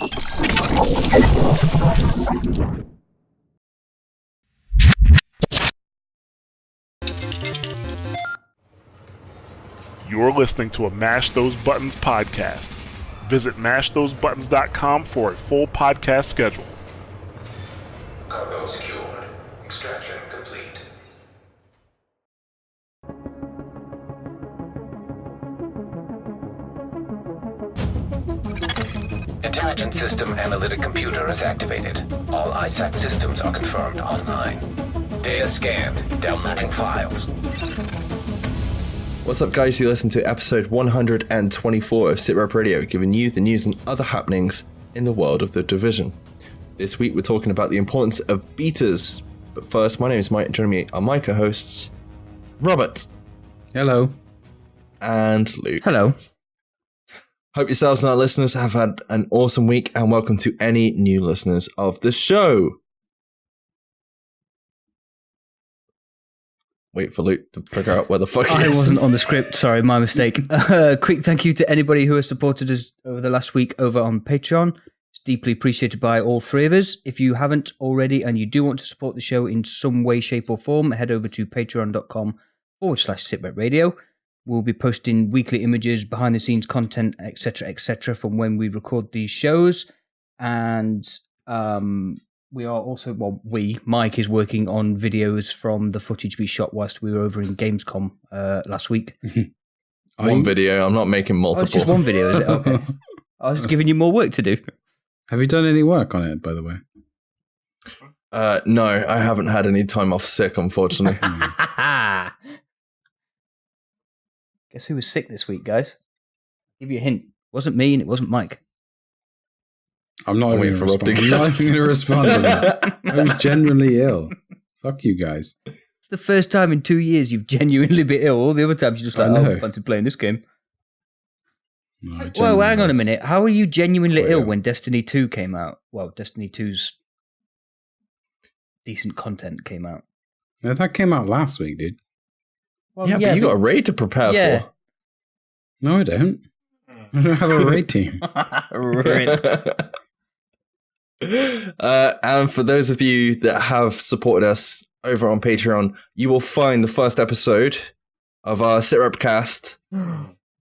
You're listening to a Mash Those Buttons podcast. Visit mashthosebuttons.com for a full podcast schedule. Cargo secured. Extraction complete. Intelligent System Analytic Computer is activated. All ISAC systems are confirmed online. Data scanned. Downloading files. What's up, guys? You listen to episode 124 of SITREP Radio, giving you the news and other happenings in the world of the Division. This week, we're talking about the importance of betas. But first, my name is Mike. Joining me are my co-hosts, Robert. Hello. And Luke. Hello. Hope yourselves and our listeners have had an awesome week, and welcome to any new listeners of the show. Wait for Luke to figure out where the fuck he is. I wasn't on the script. Sorry, my mistake. Quick thank you to anybody who has supported us over the last week over on Patreon. It's deeply appreciated by all three of us. If you haven't already and you do want to support the show in some way, shape or form, head over to patreon.com/SITREP Radio. We'll be posting weekly images, behind the scenes content, etc., from when we record these shows. And we are also, Mike is working on videos from the footage we shot whilst we were over in Gamescom last week. One video, I'm not making multiple. Oh, it's just one video, is it? Okay. I was giving you more work to do. Have you done any work on it, by the way? No, I haven't had any time off sick, unfortunately. Guess who was sick this week, guys? I'll give you a hint. It wasn't me and it wasn't Mike. I'm not even going to respond to that. I was genuinely ill. Fuck you guys. It's the first time in 2 years you've genuinely been ill. All the other times you're just like, I fancy playing this game. No, well, hang on a minute. How were you genuinely ill when Destiny 2 came out? Well, Destiny 2's decent content came out. No, that came out last week, dude. Well, yeah, but you got a raid to prepare for. No, I don't. I don't have a raid team. And for those of you that have supported us over on Patreon, you will find the first episode of our SITREP cast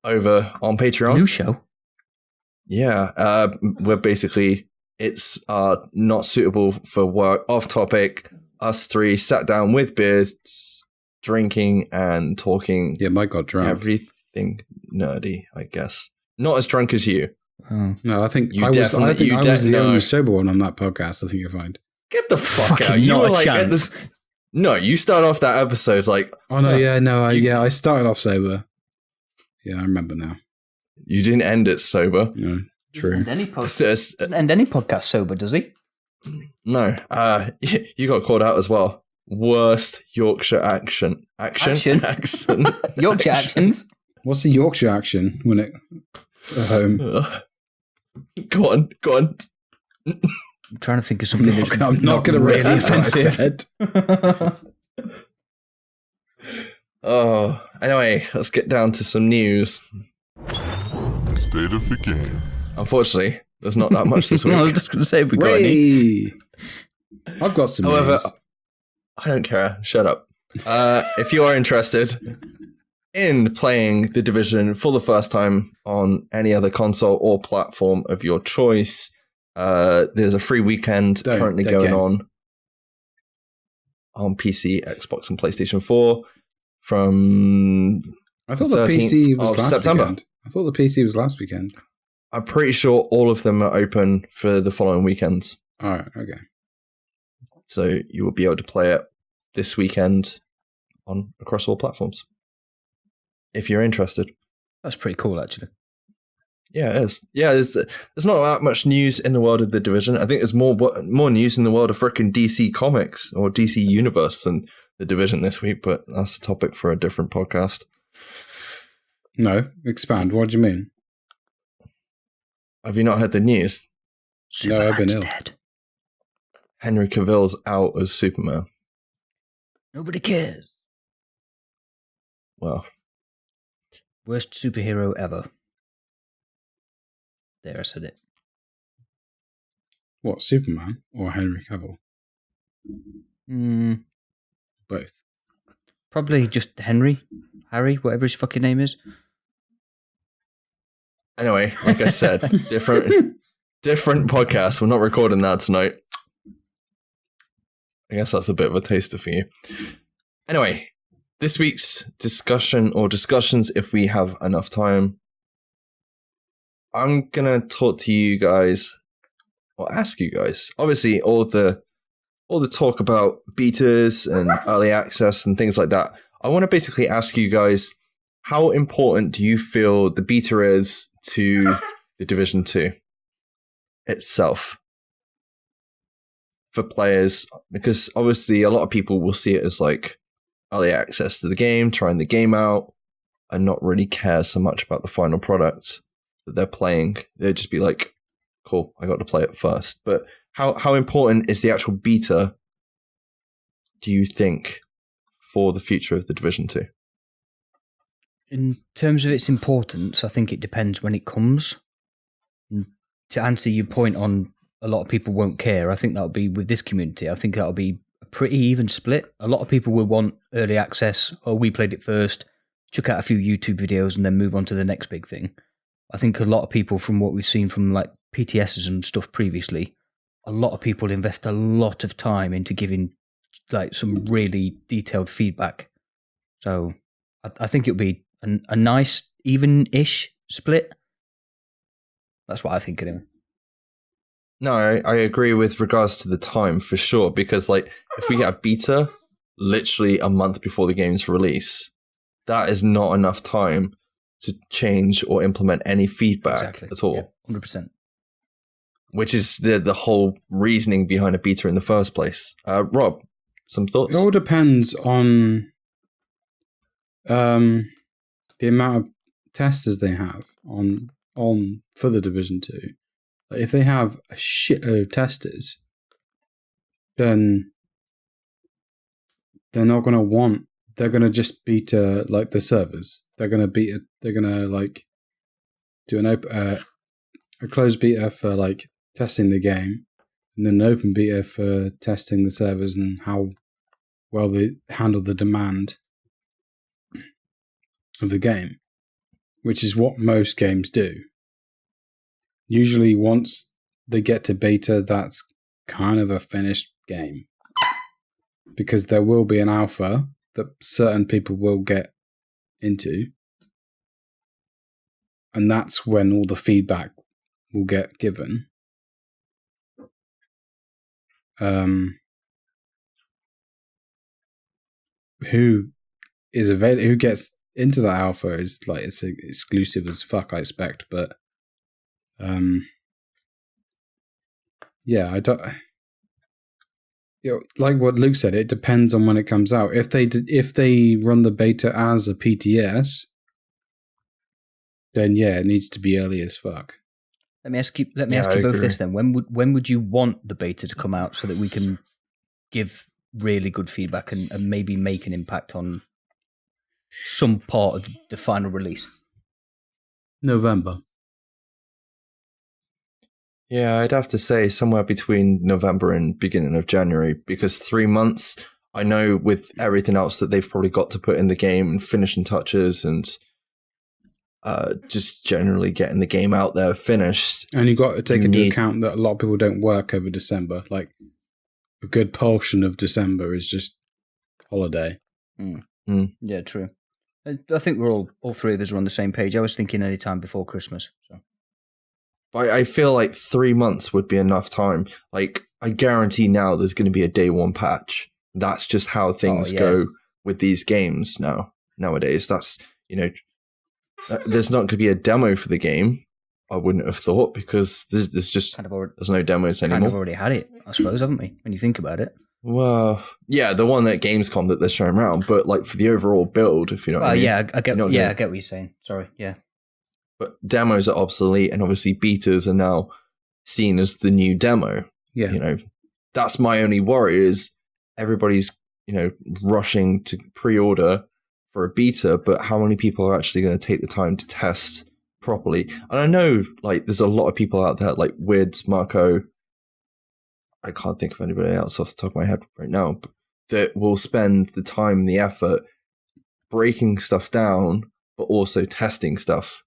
over on Patreon. New show. Yeah, we're basically, it's not suitable for work, off topic. Us three sat down with beers, drinking and talking. Yeah, Mike got drunk. Everything nerdy, I guess. Not as drunk as you. Oh. No, I think I was the only sober one on that podcast. I think you'll find. Get the fuck out! You were like at this. No, you start off that episode like. Oh no! I started off sober. Yeah, I remember now. You didn't end it sober. No, true. Doesn't end any podcast sober, does he? No. You got called out as well. Worst Yorkshire accent. Yorkshire accents. What's a Yorkshire accent when it at home? Go on. I'm trying to think of something that's I'm not going to really offensive. Oh, anyway, let's get down to some news. State of the game. Unfortunately, there's not that much this week. I was just going to say, if we got any. I've got some However, news. I don't care. Shut up. If you are interested in playing The Division for the first time on any other console or platform of your choice, there's a free weekend currently going on PC, Xbox, and PlayStation 4 from I thought the PC was last September. Weekend. I thought the PC was last weekend. I'm pretty sure all of them are open for the following weekends. All right, okay. So you will be able to play it this weekend across all platforms. If you're interested. That's pretty cool, actually. Yeah, it is. Yeah, there's not that much news in the world of The Division. I think there's more news in the world of frickin' DC Comics or DC Universe than The Division this week, but that's a topic for a different podcast. No, expand. What do you mean? Have you not heard the news? No, I've been ill. Dead. Henry Cavill's out as Superman. Nobody cares. Well. Worst superhero ever. There, I said it. What, Superman or Henry Cavill? Both. Probably just Harry, whatever his fucking name is. Anyway, like I said, different podcast. We're not recording that tonight. I guess that's a bit of a taster for you. Anyway, this week's discussions, if we have enough time, I'm going to talk to you guys, or ask you guys. Obviously, all the talk about betas and early access and things like that. I want to basically ask you guys, how important do you feel the beta is to the Division 2 itself for players? Because obviously a lot of people will see it as like early access to the game, trying the game out, and not really care so much about the final product that they're playing. They'd just be like, cool, I got to play it first. But how important is the actual beta, do you think, for the future of the Division 2? In terms of its importance, I think it depends when it comes. And to answer your point on a lot of people won't care, I think that'll be with this community. I think that'll be a pretty even split. A lot of people will want early access, or we played it first, check out a few YouTube videos and then move on to the next big thing. I think a lot of people, from what we've seen from like PTSs and stuff previously, a lot of people invest a lot of time into giving like some really detailed feedback. So I think it'll be a nice, even-ish split. That's what I think anyway. No, I agree with regards to the time for sure, because like if we get a beta literally a month before the game's release, that is not enough time to change or implement any feedback at all. Yeah, 100%. Which is the whole reasoning behind a beta in the first place. Rob, some thoughts? It all depends on the amount of testers they have on for the Division 2. Like if they have a shitload of testers, then they're not going to want. They're going to just beta like the servers. They're going to like do a closed beta for like testing the game, and then an open beta for testing the servers and how well they handle the demand of the game, which is what most games do. Usually once they get to beta, that's kind of a finished game, because there will be an alpha that certain people will get into, and that's when all the feedback will get given. Who gets into that alpha is like, it's exclusive as fuck, I expect, but yeah, I don't. Like what Luke said, it depends on when it comes out. If they run the beta as a PTS, then yeah, it needs to be early as fuck. Let me ask you both this then. When would you want the beta to come out so that we can give really good feedback and maybe make an impact on some part of the final release? November. Yeah, I'd have to say somewhere between November and beginning of January, because 3 months, I know with everything else that they've probably got to put in the game and finishing touches and just generally getting the game out there finished. And you've got to take into account that a lot of people don't work over December. Like a good portion of December is just holiday. Yeah, true. I think we're all three of us are on the same page. I was thinking any time before Christmas. So. I feel like 3 months would be enough time. Like, I guarantee now there's going to be a day one patch. That's just how things go with these games nowadays. That's, there's not going to be a demo for the game, I wouldn't have thought, because there's just there's no demos anymore. Kind of already had it, I suppose, haven't we, when you think about it? Well, yeah, the one at Gamescom that they're showing around, but like for the overall build, if you know what I mean. Yeah, I get what you're saying. Sorry, yeah. But demos are obsolete, and obviously betas are now seen as the new demo. Yeah. That's my only worry is everybody's, rushing to pre-order for a beta, but how many people are actually going to take the time to test properly? And I know, like, there's a lot of people out there, like Wids, Marco, I can't think of anybody else off the top of my head right now, but that will spend the time and the effort breaking stuff down, but also testing stuff.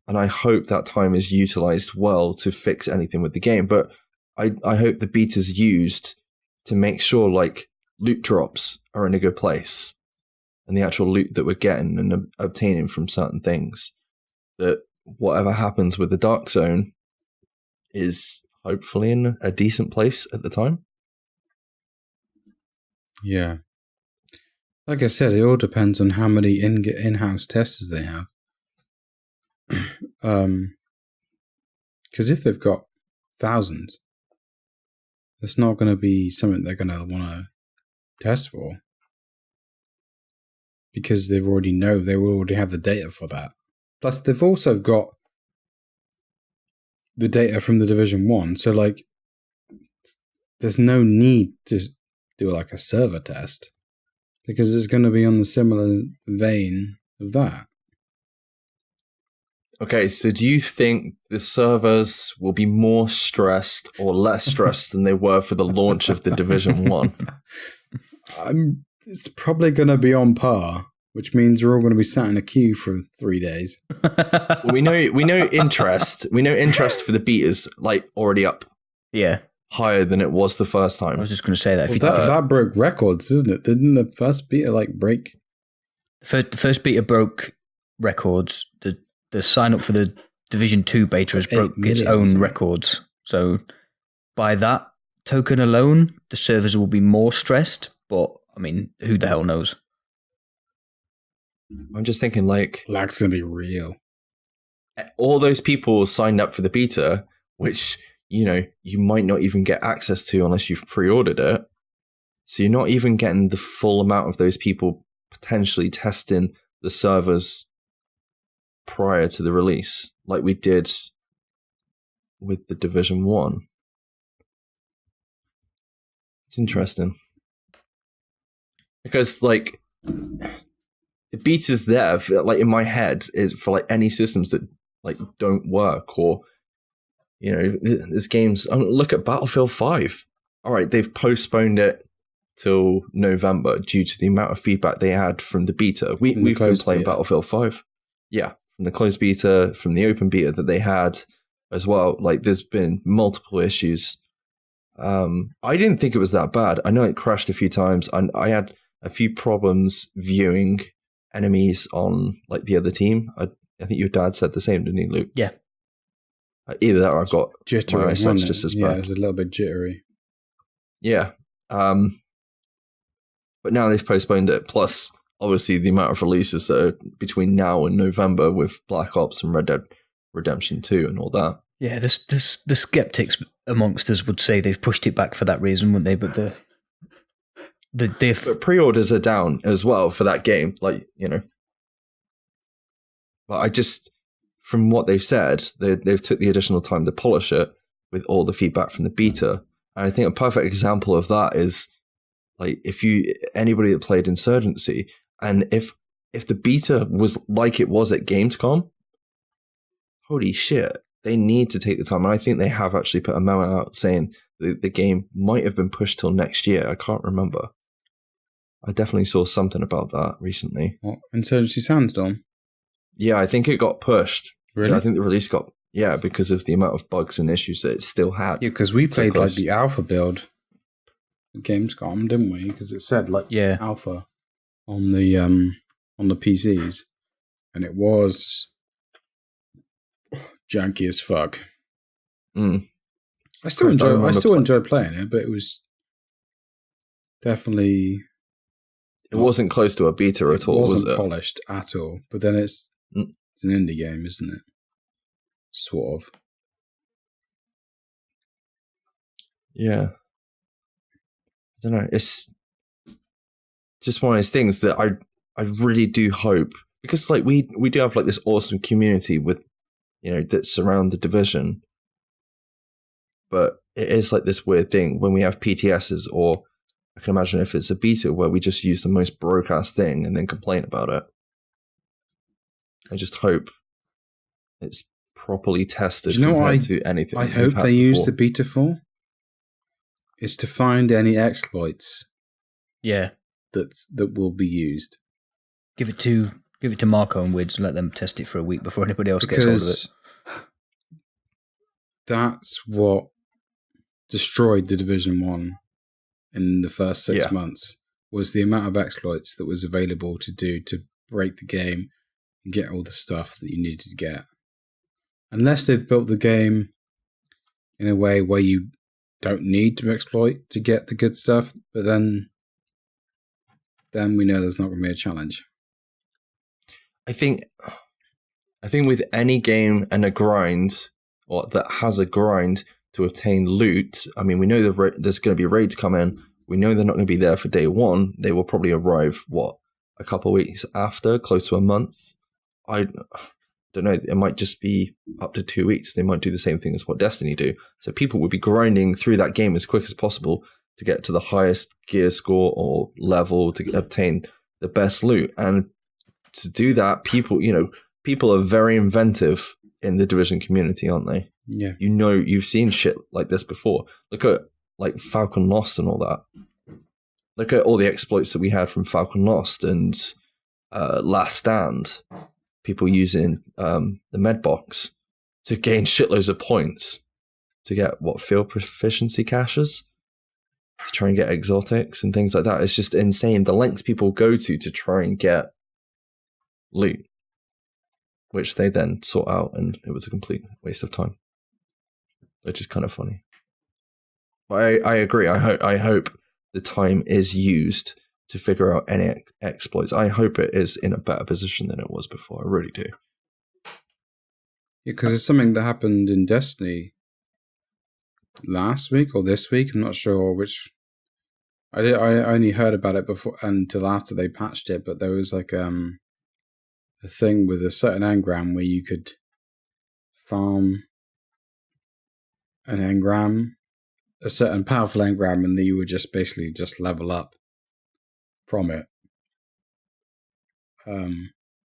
And I hope that time is utilized well to fix anything with the game. But I hope the beta's used to make sure like loot drops are in a good place, and the actual loot that we're getting and obtaining from certain things, that whatever happens with the Dark Zone is hopefully in a decent place at the time. Yeah. Like I said, it all depends on how many in-house testers they have. Because if they've got thousands, it's not going to be something they're going to want to test for, because they will already have the data for that. Plus, they've also got the data from the Division 1, so like there's no need to do like a server test, because it's going to be on the similar vein of that. Okay, so do you think the servers will be more stressed or less stressed than they were for the launch of the Division 1? It's probably going to be on par, which means we're all going to be sat in a queue for 3 days. Well, we know interest. We know interest for the betas like already up. Yeah. Higher than it was the first I time. was just going to say that. That broke records, isn't it? Didn't the first beta like break? The first beta broke records. The sign up for the Division 2 beta has broke its own records. So by that token alone, the servers will be more stressed. But I mean, who the hell knows? I'm just thinking like Lag's going to be real. All those people signed up for the beta, which, you know, you might not even get access to unless you've pre-ordered it. So you're not even getting the full amount of those people potentially testing the servers prior to the release, like we did with the Division 1. It's interesting. Because, like, the beta's there, for, like, in my head, is for, like, any systems that, like, don't work, or, you know, there's games... look at Battlefield 5. All right, they've postponed it till November due to the amount of feedback they had from the beta. We've been playing Battlefield 5. Yeah, from the closed beta, from the open beta that they had as well. Like, there's been multiple issues. I didn't think it was that bad. I know it crashed a few times, and I had a few problems viewing enemies on, like, the other team. I think your dad said the same, didn't he, Luke? Yeah. Either that or I've got jittery, my eyesight's just as bad. Yeah, it was a little bit jittery. Yeah. But now they've postponed it. Plus, obviously, the amount of releases that are between now and November with Black Ops and Red Dead Redemption 2 and all that. Yeah, the skeptics amongst us would say they've pushed it back for that reason, wouldn't they? But but pre-orders are down as well for that game, like, you know. But I just, from what they've said, they've took the additional time to polish it with all the feedback from the beta. And I think a perfect example of that is, like, anybody that played Insurgency, and if the beta was like it was at Gamescom, holy shit, they need to take the time. And I think they have actually put a memo out saying the game might have been pushed till next year. I can't remember. I definitely saw something about that recently. What? Insurgency Sandstorm? Yeah, I think it got pushed. Really? Yeah, I think the release got... Yeah, because of the amount of bugs and issues that it still had. Yeah, because we played, like, the alpha build at Gamescom, didn't we? Because it said, like, alpha on the PCs. And it was janky as fuck. Mm. I still enjoy playing it, but it was definitely... It wasn't close to a beta at all, was it? It wasn't polished at all. But then it's an indie game, isn't it? Sort of. Yeah. I don't know. It's just one of those things that I really do hope, because, like, we do have, like, this awesome community with, you know, that surround the Division. But it is like this weird thing when we have PTSs, or I can imagine if it's a beta where we just use the most broke-ass thing and then complain about it. I just hope it's properly tested. Do you know what to anything I hope they use the beta for? is to find any exploits Yeah. that will be used. Give it to Marco and Wids and let them test it for a week before anybody else gets hold of it. That's what destroyed the Division 1 in the first 6 months, was the amount of exploits that was available to do to break the game and get all the stuff that you needed to get. Unless they've built the game in a way where you don't need to exploit to get the good stuff, but then we know there's not going to be a challenge. I think with any game and a grind, or that has a grind to obtain loot, I mean, we know there's going to be raids come in. We know they're not going to be there for day one. They will probably arrive, a couple of weeks after, close to a month. I don't know. It might just be up to 2 weeks. They might do the same thing as what Destiny do. So people would be grinding through that game as quick as possible to get to the highest gear score or level to obtain the best loot. And to do that, people are very inventive in the Division community, aren't they? Yeah. You've seen shit like this before. Look at like Falcon Lost and all that. Look at all the exploits that we had from Falcon Lost and Last Stand. People using the med box to gain shitloads of points to get field proficiency caches, to try and get exotics and things like that. It's just insane the lengths people go to try and get loot, which they then sort out, and it was a complete waste of time, which is kind of funny. But I agree. I hope the time is used to figure out any exploits. I hope it is in a better position than it was before. I really do. Yeah, because it's something that happened in Destiny last week or this week. I'm not sure which. I only heard about it before until after they patched it. But there was like a thing with a certain engram where you could farm an engram, a certain powerful engram, and then you would just basically just level up from it,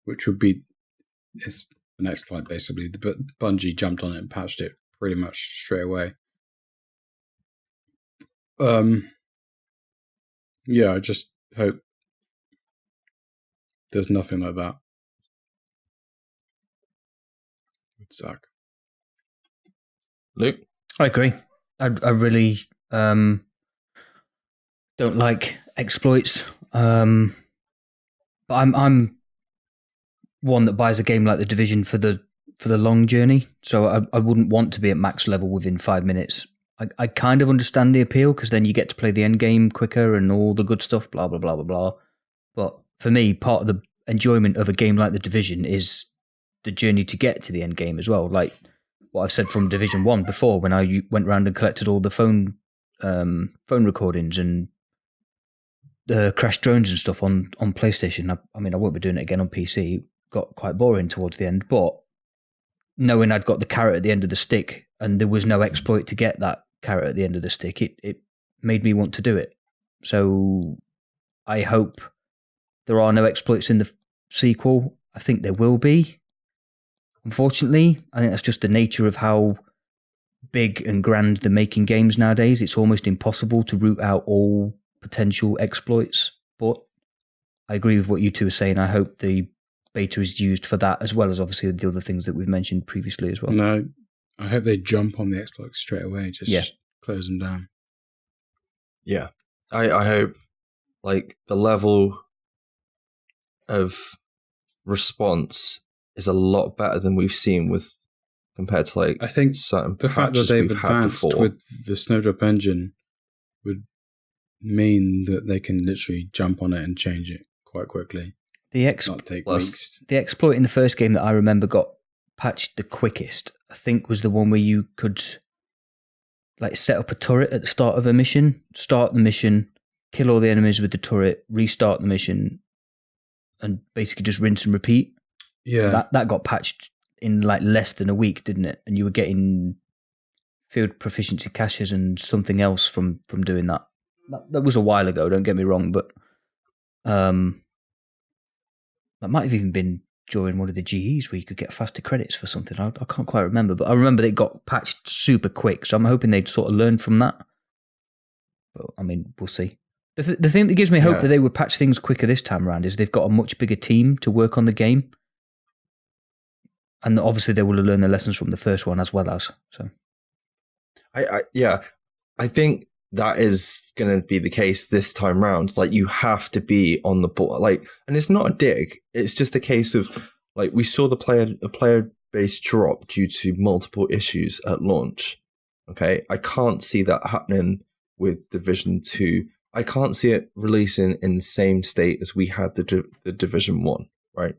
which would be it's an exploit basically. But Bungie jumped on it and patched it pretty much straight away. Yeah, I just hope there's nothing like that. It would suck. Luke? I agree. I really don't like exploits. But I'm one that buys a game like The Division for the long journey. So I wouldn't want to be at max level within 5 minutes. I kind of understand the appeal because then you get to play the end game quicker and all the good stuff, blah, blah, blah, blah, blah. But for me, part of the enjoyment of a game like The Division is the journey to get to the end game as well. Like what I've said from Division 1 before, when I went around and collected all the phone recordings and crash drones and stuff on PlayStation. I mean, I won't be doing it again on PC. It got quite boring towards the end, but knowing I'd got the carrot at the end of the stick and there was no exploit to get that carrot at the end of the stick, it made me want to do it. So I hope there are no exploits in the sequel. I think there will be. Unfortunately, I think that's just the nature of how big and grand they're making games nowadays. It's almost impossible to root out all potential exploits. But I agree with what you two are saying. I hope the beta is used for that, as well as obviously the other things that we've mentioned previously as well. No, I hope they jump on the exploits straight away. Just close them down. Yeah. I hope like the level of response is a lot better than we've seen with compared to like I think certain the fact that they've advanced with the Snowdrop engine would mean that they can literally jump on it and change it quite quickly. Not take weeks. The exploit in the first game that I remember got patched the quickest, I think, was the one where you could like set up a turret at the start of a mission, start the mission, kill all the enemies with the turret, restart the mission, and basically just rinse and repeat. Yeah, that got patched in like less than a week, didn't it? And you were getting field proficiency caches and something else from doing that. That was a while ago. Don't get me wrong, but that might have even been during one of the GEs where you could get faster credits for something. I can't quite remember, but I remember they got patched super quick. So I'm hoping they'd sort of learn from that. But I mean, we'll see. The thing that gives me hope Yeah. that they would patch things quicker this time around is they've got a much bigger team to work on the game. And obviously they will learn the lessons from the first one as well as. So I think that is going to be the case this time round. Like, you have to be on the ball. Like, and it's not a dig. It's just a case of, like, we saw the player base drop due to multiple issues at launch. Okay, I can't see that happening with Division 2. I can't see it releasing in the same state as we had the Division 1, right?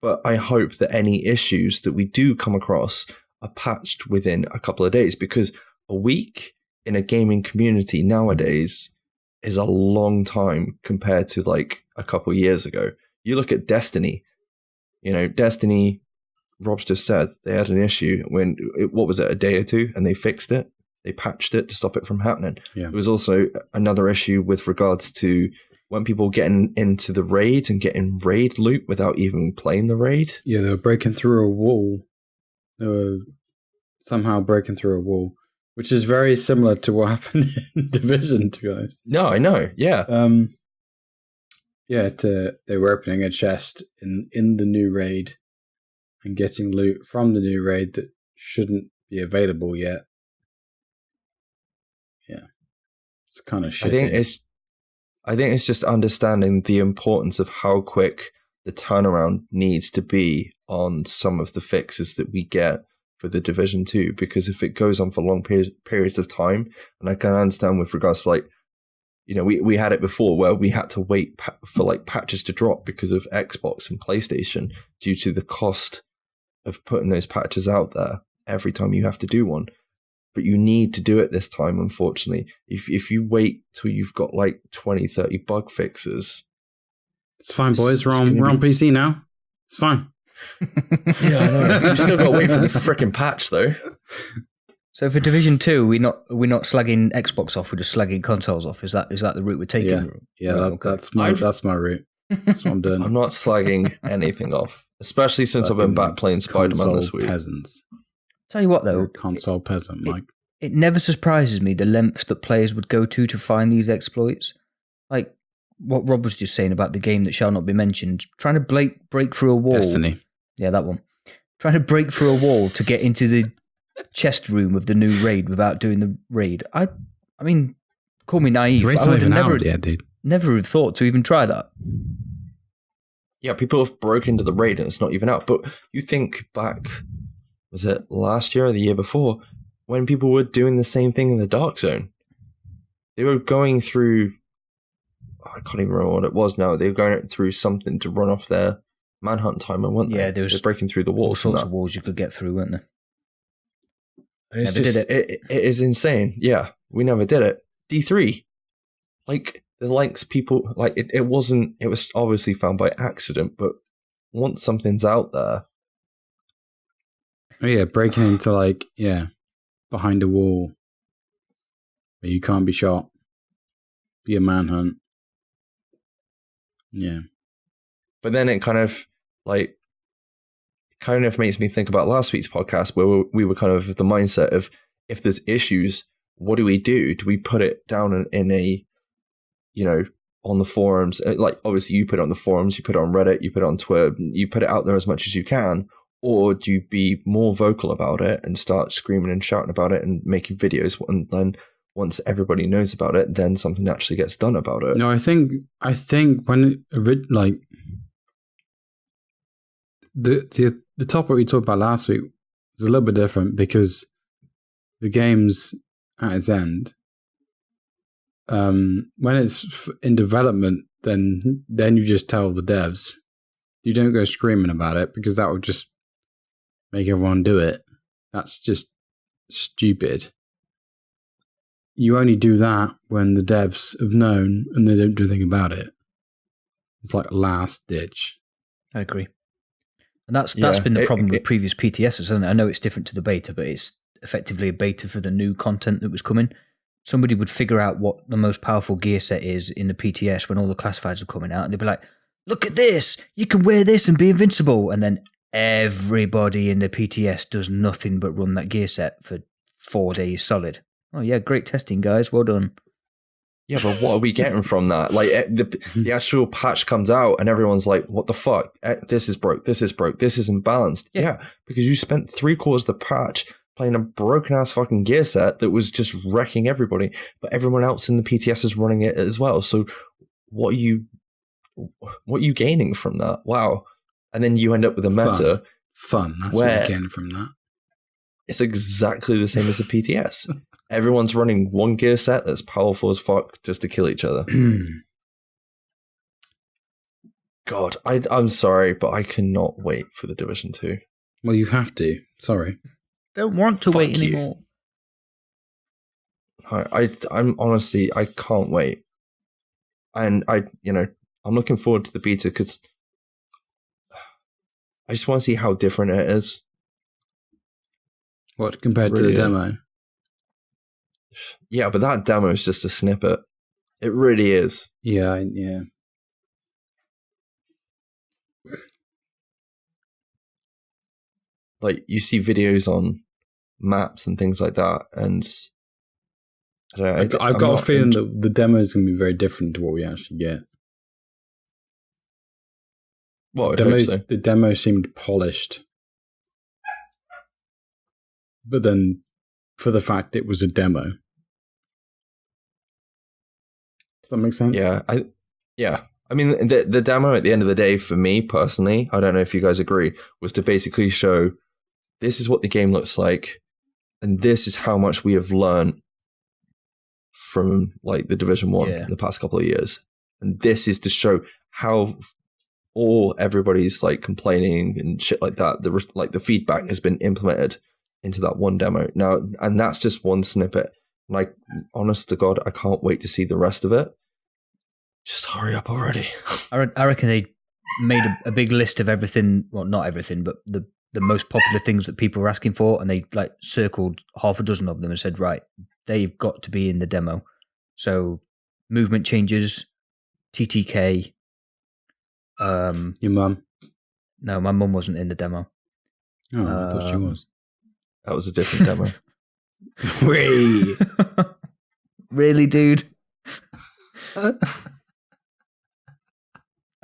But I hope that any issues that we do come across are patched within a couple of days, because a week in a gaming community nowadays is a long time compared to like a couple of years ago. You look at Destiny, Destiny, Rob's just said they had an issue when, what was it, a day or two, and they fixed it. They patched it to stop it from happening. Yeah. There was also another issue with regards to when people getting into the raid and getting raid loot without even playing the raid. Yeah, they were breaking through a wall. They were somehow breaking through a wall, which is very similar to what happened in Division, to be honest. No, I know. Yeah. They were opening a chest in the new raid and getting loot from the new raid that shouldn't be available yet. Yeah. It's kind of shitty. I think it's just understanding the importance of how quick the turnaround needs to be on some of the fixes that we get for the Division 2, because if it goes on for long periods of time, and I can understand with regards to, like, we had it before where we had to wait for like patches to drop because of Xbox and PlayStation due to the cost of putting those patches out there every time you have to do one. But you need to do it this time, unfortunately. If you wait till you've got like 20, 30 bug fixes. It's fine, boys. We're on PC now. It's fine. Yeah, I know. You still got to wait for the freaking patch, though. So for Division 2, we're not slagging Xbox off. We're just slagging consoles off. Is that the route we're taking? Yeah. Right, that's my route. That's what I'm doing. I'm not slagging anything off, especially since I've been back playing Spiderman this week. Peasants. Tell you what, though, You're a console peasant, Mike. It never surprises me the length that players would go to find these exploits. Like what Rob was just saying about the game that shall not be mentioned, trying to break through a wall. Destiny. Yeah, that one. Trying to break through a wall to get into the chest room of the new raid without doing the raid. I mean, call me naive. The raid's I not would even have out yet, dude. never have thought to even try that. Yeah, people have broken into the raid and it's not even out. But you think back, was it last year or the year before, when people were doing the same thing in the Dark Zone? They were going through, I can't even remember what it was now. They were going through something to run off their manhunt timer, weren't they? Yeah, there was breaking through the walls. All sorts of walls you could get through, weren't there? It's Never just, did it. It is insane. Yeah, we never did it. D3, like the likes people, like it wasn't, it was obviously found by accident, but once something's out there. Oh yeah, breaking into behind a wall where you can't be shot. Be a manhunt. Yeah. But then it kind of makes me think about last week's podcast where we were kind of the mindset of, if there's issues, what do we do? Do we put it down in a, on the forums? Like, obviously you put it on the forums, you put it on Reddit, you put it on Twitter, you put it out there as much as you can. Or do you be more vocal about it and start screaming and shouting about it and making videos, and then once everybody knows about it, then something actually gets done about it? No, I think when the topic we talked about last week was a little bit different because the game's at its end. When it's in development, then you just tell the devs. You don't go screaming about it because that would just make everyone do it. That's just stupid. You only do that when the devs have known and they don't do anything about it. It's like last ditch. I agree. And that's been the problem with previous PTSs, isn't it? I know it's different to the beta, but it's effectively a beta for the new content that was coming. Somebody would figure out what the most powerful gear set is in the PTS when all the classifieds are coming out, and they'd be like, look at this, you can wear this and be invincible. And then everybody in the PTS does nothing but run that gear set for 4 days solid. Oh yeah, great testing, guys. Well done. Yeah, but what are we getting from that? Like the actual patch comes out and everyone's like, what the fuck? This is broke. This is broke. This isn't balanced. Yeah, because you spent 3/4 of the patch playing a broken ass fucking gear set that was just wrecking everybody, but everyone else in the PTS is running it as well. So what are you gaining from that? Wow. And then you end up with a meta. Fun. That's what you're getting from that. It's exactly the same as the PTS. Everyone's running one gear set that's powerful as fuck just to kill each other. God, I'm sorry, but I cannot wait for the Division 2. Well, you have to. Sorry. Don't want to wait anymore. I'm honestly, I can't wait. And I'm looking forward to the beta because I just want to see how different it is. What, compared to the demo? Yeah, but that demo is just a snippet. It really is. Yeah. Like, you see videos on maps and things like that, and I don't know, I've got a feeling that the demo is going to be very different to what we actually get. Well, the demo seemed polished. But then, for the fact it was a demo. Does that make sense? Yeah. I mean, the demo at the end of the day, for me personally, I don't know if you guys agree, was to basically show this is what the game looks like, and this is how much we have learned from like the Division 1 in the past couple of years. And this is to show how everybody's like complaining and shit like that. The feedback has been implemented into that one demo now, and that's just one snippet. Like, honest to God, I can't wait to see the rest of it. Just hurry up already. I reckon they made a big list of everything. Well, not everything, but the most popular things that people were asking for, and they like circled half a dozen of them and said, right, they've got to be in the demo. So movement changes, TTK. Your mum? No, my mum wasn't in the demo. Oh, I thought she was. That was a different demo. Really, dude? I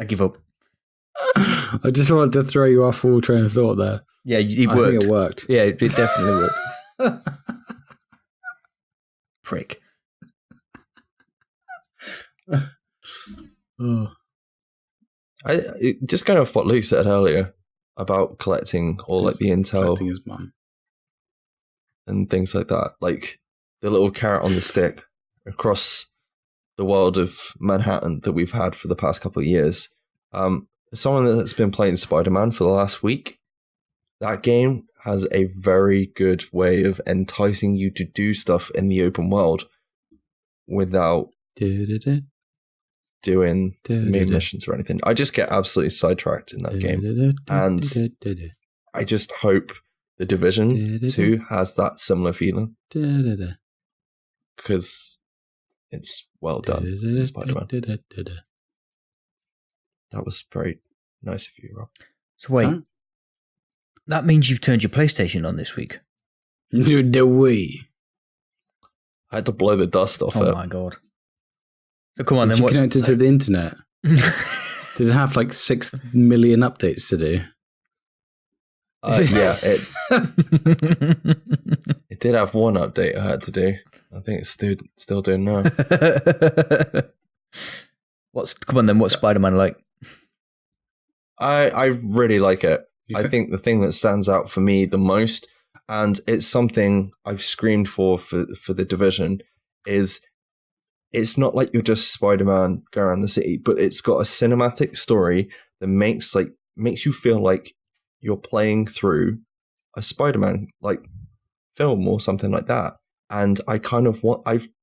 give up. I just wanted to throw you off all train of thought there. Yeah, I think it worked. Yeah, it definitely worked. Prick. Just kind of what Luke said earlier about collecting all like the intel, Collecting his mum. And things like that, like the little carrot on the stick across the world of Manhattan that we've had for the past couple of years. Someone that's been playing Spider-Man for the last week, that game has a very good way of enticing you to do stuff in the open world without doing main missions or anything. I just get absolutely sidetracked in that game. And I just hope the Division 2 has that similar feeling. Because it's well done in Spider-Man. That was very nice of you, Rob. So wait, that means you've turned your PlayStation on this week? The way. I had to blow the dust off it. Oh my God. So come on, Did then you connect it to the internet? Did it have like 6 million updates to do? Yeah, it did have one update I had to do. I think it's still doing now. Come on then, what's Spider-Man like? I really like it. I think the thing that stands out for me the most, and it's something I've screamed for the Division, is it's not like you're just Spider-Man going around the city, but it's got a cinematic story that makes you feel like you're playing through a Spider-Man like film or something like that. And I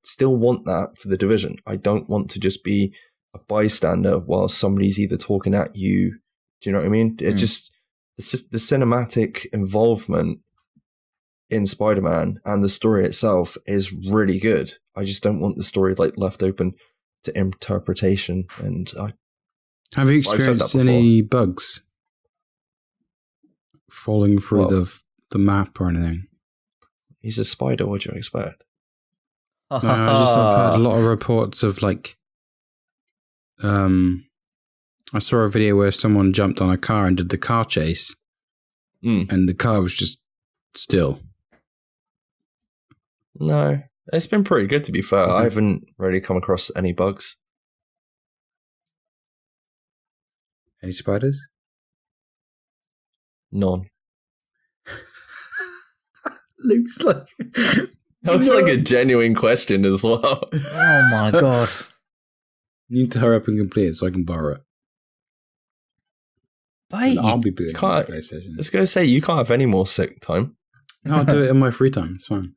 still want that for the Division. I don't want to just be a bystander while somebody's either talking at you. Do you know what I mean? It just, the cinematic involvement in Spider-Man and the story itself is really good. I just don't want the story like left open to interpretation. And have you experienced any bugs falling through the map or anything? He's a spider. What do you expect? I've heard a lot of reports of like, I saw a video where someone jumped on a car and did the car chase, and the car was just still. No, it's been pretty good to be fair. I haven't really come across any bugs. Any spiders? None. Luke's like... That was like a genuine question as well. Oh my god. You need to hurry up and complete it so I can borrow it. And I'll be booting on the PlayStation. I was going to say, you can't have any more sick time. No, I'll do it in my free time. It's fine.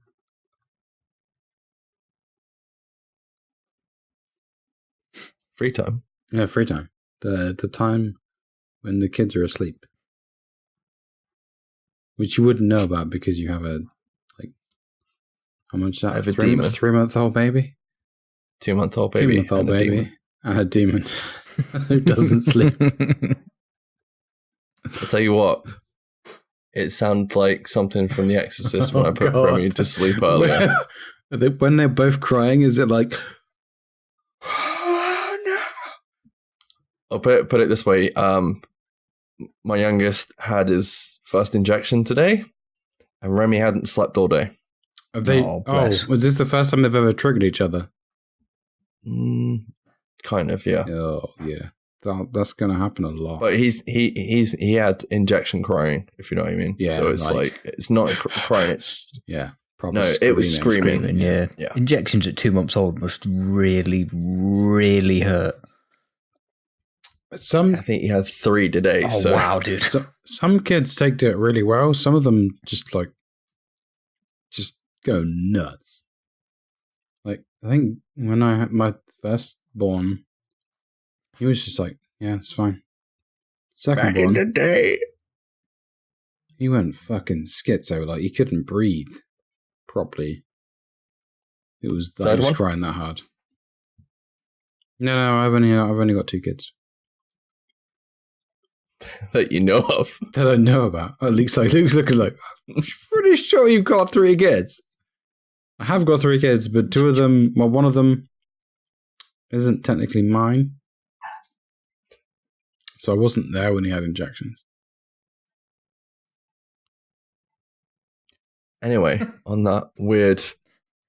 Free time? Yeah, free time. The time when the kids are asleep. Which you wouldn't know about because you have a, like, how much is that? I have a demon. 3-month-old baby? 2-month-old baby. 2-month-old baby. And a demon who doesn't sleep. I'll tell you what. It sounded like something from The Exorcist when I put Remy to sleep earlier. When they're both crying, is it like... I'll put it this way. My youngest had his first injection today, and Remy hadn't slept all day. Have they? Was this the first time they've ever triggered each other? Kind of, yeah. Oh, yeah. That's going to happen a lot. But he had injection crying, if you know what I mean. Yeah. So it's like it's not crying. It's Probably it was screaming. Yeah. Injections at 2 months old must really, really hurt. I think he had 3 today. Oh, wow, dude. Some kids take to it really well. Some of them just go nuts. Like, I think when I had my firstborn, he was just like, yeah, it's fine. Second born, back in the day, he went fucking schizo. Like, he couldn't breathe properly. It was that he was crying that hard. No, I've only got 2 kids. That you know of. That I know about. Luke's looking like, I'm pretty sure you've got 3 kids. I have got 3 kids, but 2 of them, well, one of them isn't technically mine. So I wasn't there when he had injections. Anyway, on that weird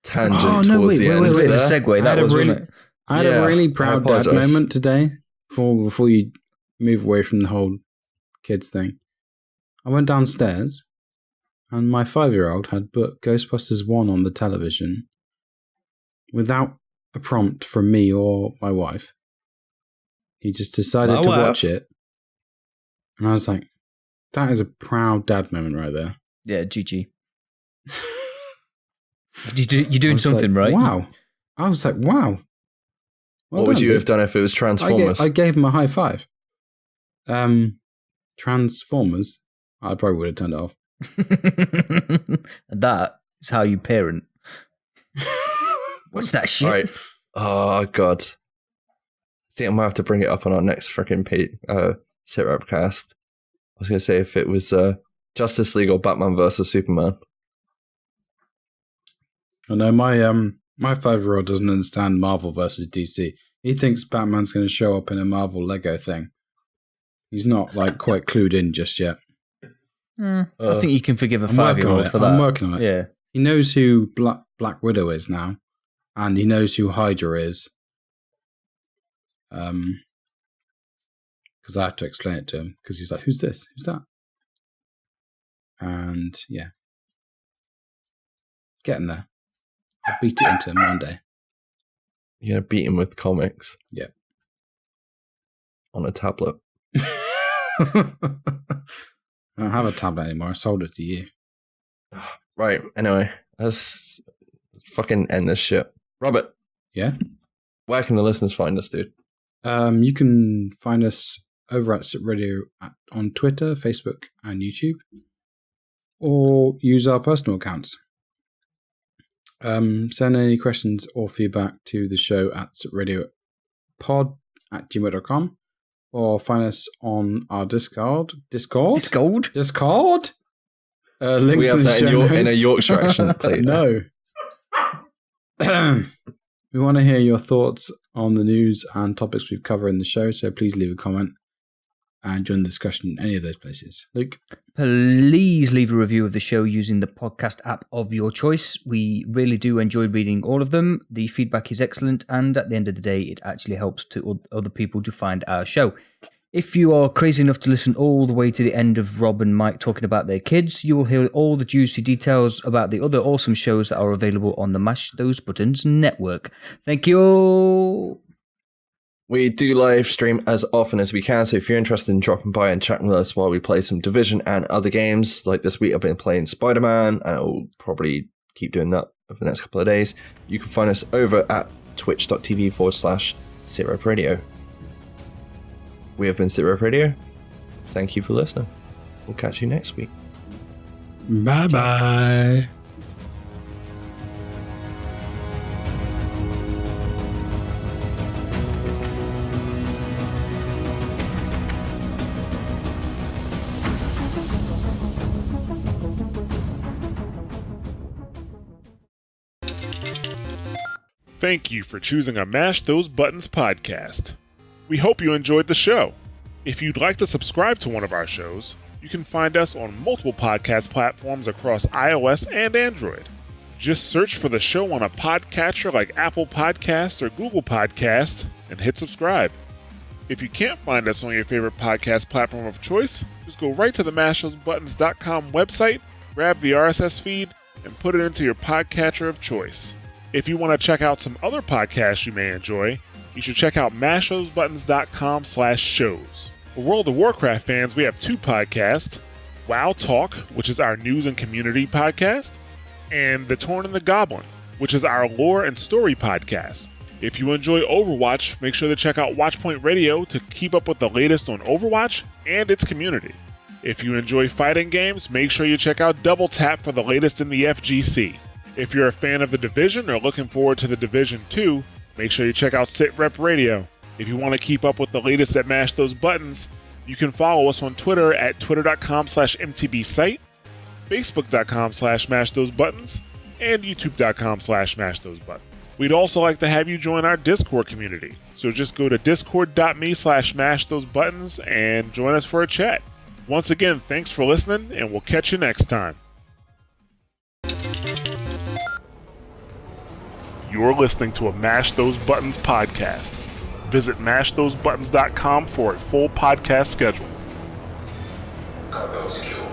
tangent towards the end. Wait, the segue. That was really, I had a really proud dad moment today before you move away from the whole kids thing. I went downstairs and my 5-year-old had put Ghostbusters 1 on the television without a prompt from me or my wife. He just decided to watch it. And I was like, that is a proud dad moment right there. Yeah, GG. You're doing something like, right. Wow. I was like, wow. What would you have done if it was Transformers? I gave him a high five. Transformers, I probably would have turned it off. That is how you parent. What's that shit? Right. Oh, God. I think I might have to bring it up on our next freaking SITREP cast. I was going to say if it was Justice League or Batman versus Superman. I know my 5-year-old doesn't understand Marvel versus DC. He thinks Batman's going to show up in a Marvel Lego thing. He's not like quite clued in just yet. I think you can forgive a 5-year-old for that. I'm working on it. Yeah, he knows who Black Widow is now, and he knows who Hydra is. Because I had to explain it to him because he's like, "Who's this? Who's that?" And yeah, getting there. I'll beat it into him one day. You're going to beat him with comics? Yeah. On a tablet? I don't have a tablet anymore. I sold it to you. Right. Anyway, let's fucking end this shit. Robert. Yeah? Where can the listeners find us, dude? You can find us over at SITREP Radio on Twitter, Facebook, and YouTube. Or use our personal accounts. Send any questions or feedback to the show at sitradiopod@gmail.com or find us on our Discord. Links We have in the that show notes. in a Yorkshire accent, please. No. We want to hear your thoughts on the news and topics we've covered in the show, so please leave a comment and join the discussion in any of those places. Luke? Please leave a review of the show using the podcast app of your choice. We really do enjoy reading all of them. The feedback is excellent, and at the end of the day, it actually helps to other people to find our show. If you are crazy enough to listen all the way to the end of Rob and Mike talking about their kids, you will hear all the juicy details about the other awesome shows that are available on the Mash Those Buttons network. Thank you! We do live stream as often as we can, so if you're interested in dropping by and chatting with us while we play some Division and other games, like this week I've been playing Spiderman, and I'll probably keep doing that over the next couple of days, you can find us over at twitch.tv/SITREP Radio. We have been SITREP Radio. Thank you for listening. We'll catch you next week. Bye-bye. Thank you for choosing a Mash Those Buttons podcast. We hope you enjoyed the show. If you'd like to subscribe to one of our shows, you can find us on multiple podcast platforms across iOS and Android. Just search for the show on a podcatcher like Apple Podcasts or Google Podcasts and hit subscribe. If you can't find us on your favorite podcast platform of choice, just go right to the mashthosebuttons.com website, grab the RSS feed, and put it into your podcatcher of choice. If you want to check out some other podcasts you may enjoy, you should check out mashthosebuttons.com/shows. For World of Warcraft fans, we have two podcasts, WoW Talk, which is our news and community podcast, and The Torn and the Goblin, which is our lore and story podcast. If you enjoy Overwatch, make sure to check out Watchpoint Radio to keep up with the latest on Overwatch and its community. If you enjoy fighting games, make sure you check out Double Tap for the latest in the FGC. If you're a fan of The Division or looking forward to The Division 2, make sure you check out SITREP Radio. If you want to keep up with the latest at Mash Those Buttons, you can follow us on Twitter at twitter.com/mtbsite, facebook.com/mashthosebuttons, and youtube.com/mashthosebuttons. We'd also like to have you join our Discord community, so just go to discord.me/mashthosebuttons and join us for a chat. Once again, thanks for listening, and we'll catch you next time. You're listening to a Mash Those Buttons podcast. Visit mashthosebuttons.com for a full podcast schedule. Cargo secure.